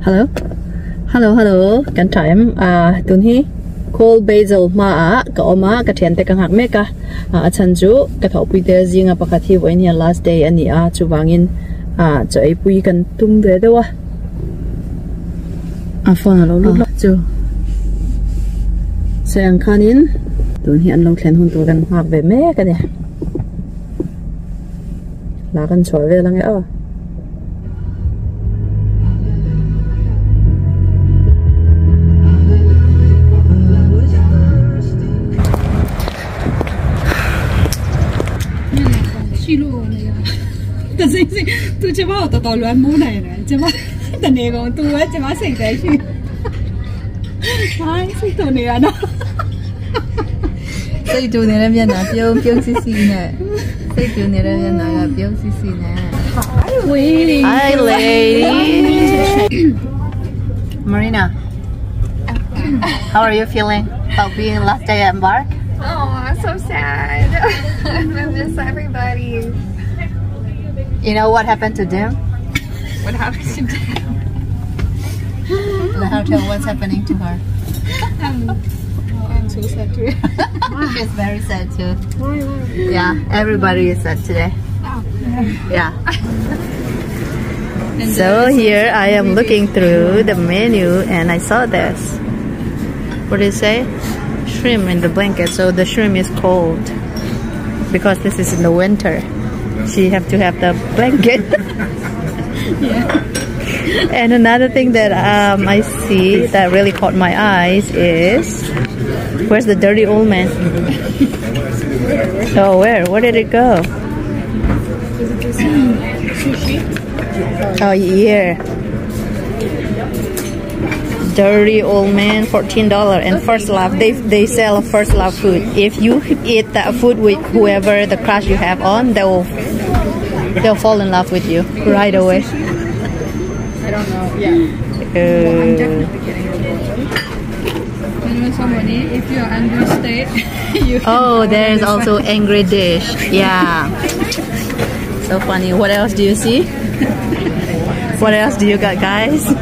Hello? Hello. Can time tun hi kawl basil ma kawl ma ka thiante ka ngak meka chanju ka thopui te zinga pakhathi voin hi last day ani chu wangin chai pui kan tum ve dewa phone lo lu chu sayang khanin tun hi an long thlen hun tu kan ngak ve me ka ne la kan choi ve lang e tôi chưa bao giờ tao loạn mũ này này chưa bao tao này còn tôi á chưa bao giờ đấy chứ ai xin tôi này đó xây tụi này làm gì nè biểu xí xí nè xây tụi này làm gì nè biểu xí xí nè Hi lady Marina, how are you feeling about being last day at Embark? Oh, I'm so sad. I miss everybody. You know what happened to them? What happened to them? The hotel, what's happening to her? I'm so sad too. She's very sad too. Why? Yeah, everybody is sad today. Yeah. So here I am looking through the menu and I saw this. What did it say? Shrimp in the blanket. So the shrimp is cold because this is in the winter. She have to have the blanket. Yeah. And another thing that I see that really caught my eyes is, where's the dirty old man? Oh, where did it go? Oh, here. Dirty old man, $14. And First Love, they sell First Love food. If you eat that food with whoever the crush you have on, they'll fall in love with you right away. I don't know. Yeah. I'm definitely getting a bowl. You know somebody, if you're angry state, you can there's also angry dish. Yeah. So funny. What else do you see? What else do you got, guys?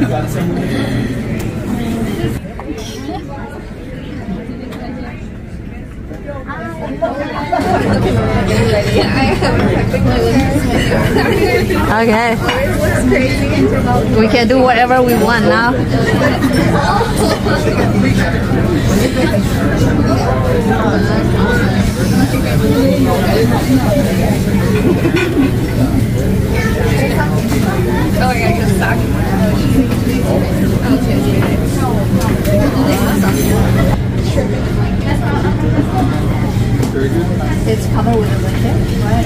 Okay. We can do whatever we want now. Oh, I gotta get stuck. It's covered with a blanket, right?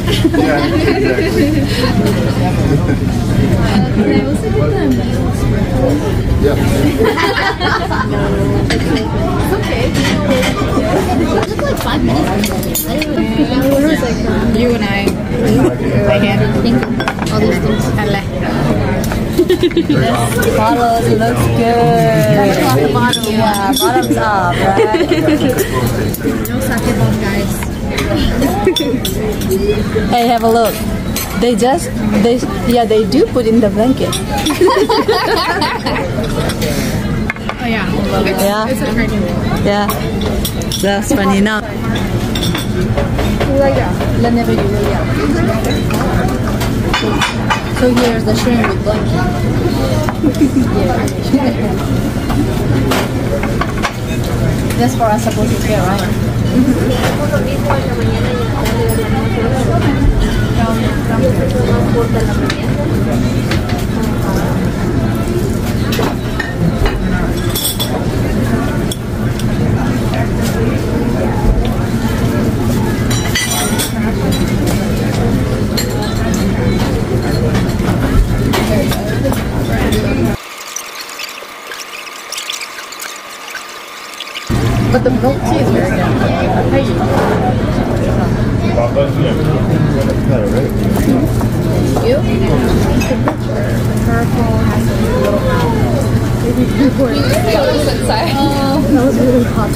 It's like 5 minutes. You and I can All these things. Bottles looks good. Yeah, bottoms up, right? no sake bomb, guys. Hey, have a look. They do put in the blanket. Oh yeah. Yeah. It's a pretty one. Yeah. That's funny now. So here's the shrimp with blanket. That's for us supposed to get, right? But the milk tea is very good. You? Purple has a little mouth. That was really hot.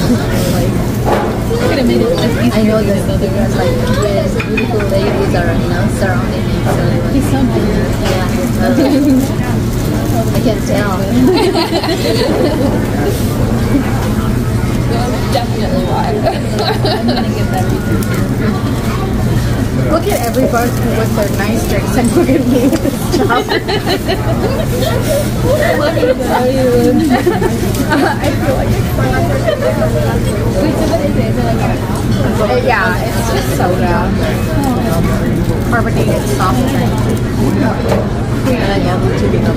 Could have made it as easy. I know this because like these beautiful ladies are surrounding me. So He's so nice. yeah. can tell. Definitely why. I'm gonna get that. Look at everybody with their nice drinks and look at me with this stuff. Look at that. I feel like it's fun. Wait, so what is it? Is it like a Yeah, it's just soda. Carbonated soft drink.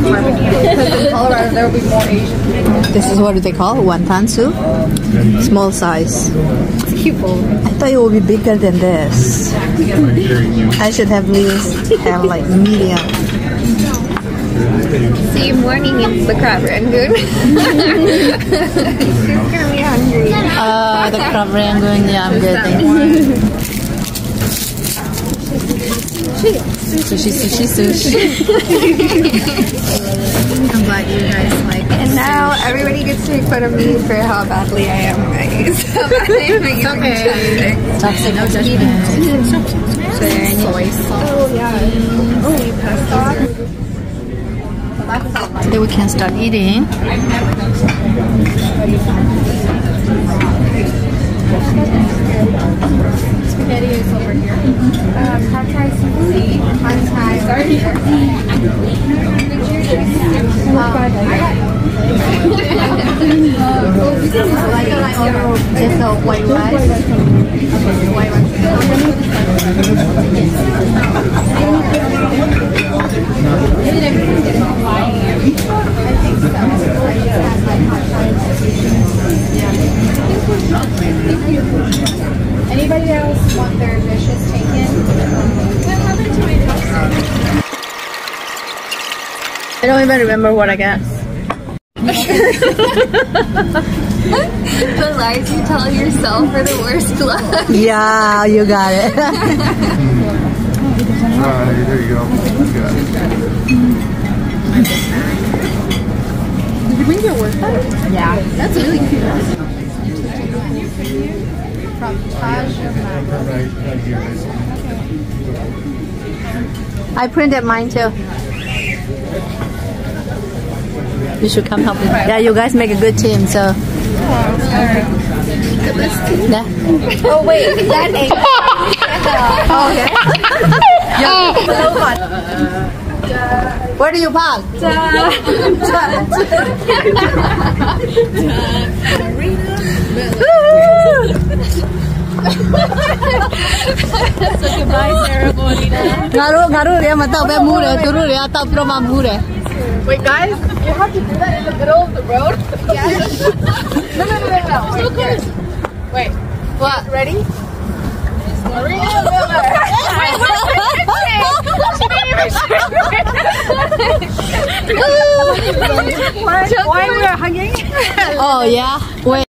Carbonated. Because in Colorado there will be more Asian people. This is what do they call wonton soup? Small size. It's cute bowl. I thought it would be bigger than this. I should have have like medium. See, morning it's the crab rangoon. She's gonna be hungry. The crab rangoon. Yeah, I'm good. Thank you. Sushi, sushi, sushi. I'm glad you guys like it. And now everybody gets to make fun of me for how badly I am Maggie. So it's okay. Toxic, no judgment. Soy sauce. Oh yeah. Oh, you passed off. Today we can start eating. spaghetti is over here? Pad Thai seafood. Pad Thai. Just a white rice. White rice. Anybody else want their dishes taken? I don't even remember what I got. The lies you tell yourself are the worst luck. Yeah, you got it. There you go. Got it. Did you bring your work? Yeah. That's really cute. From Taj. I printed mine too. You should come help me. Yeah, you guys make a good team, so. Yeah. Oh wait, that ain't. Oh, okay. Where do you park? So goodbye ceremony na. Garu dia mata be mure, turu dia ta proma mure. Wait guys, you have to do that in the middle of the road? Yes. No. So close. Wait. What? Ready? Marina Miller. Why we are hugging? Oh yeah. Wait.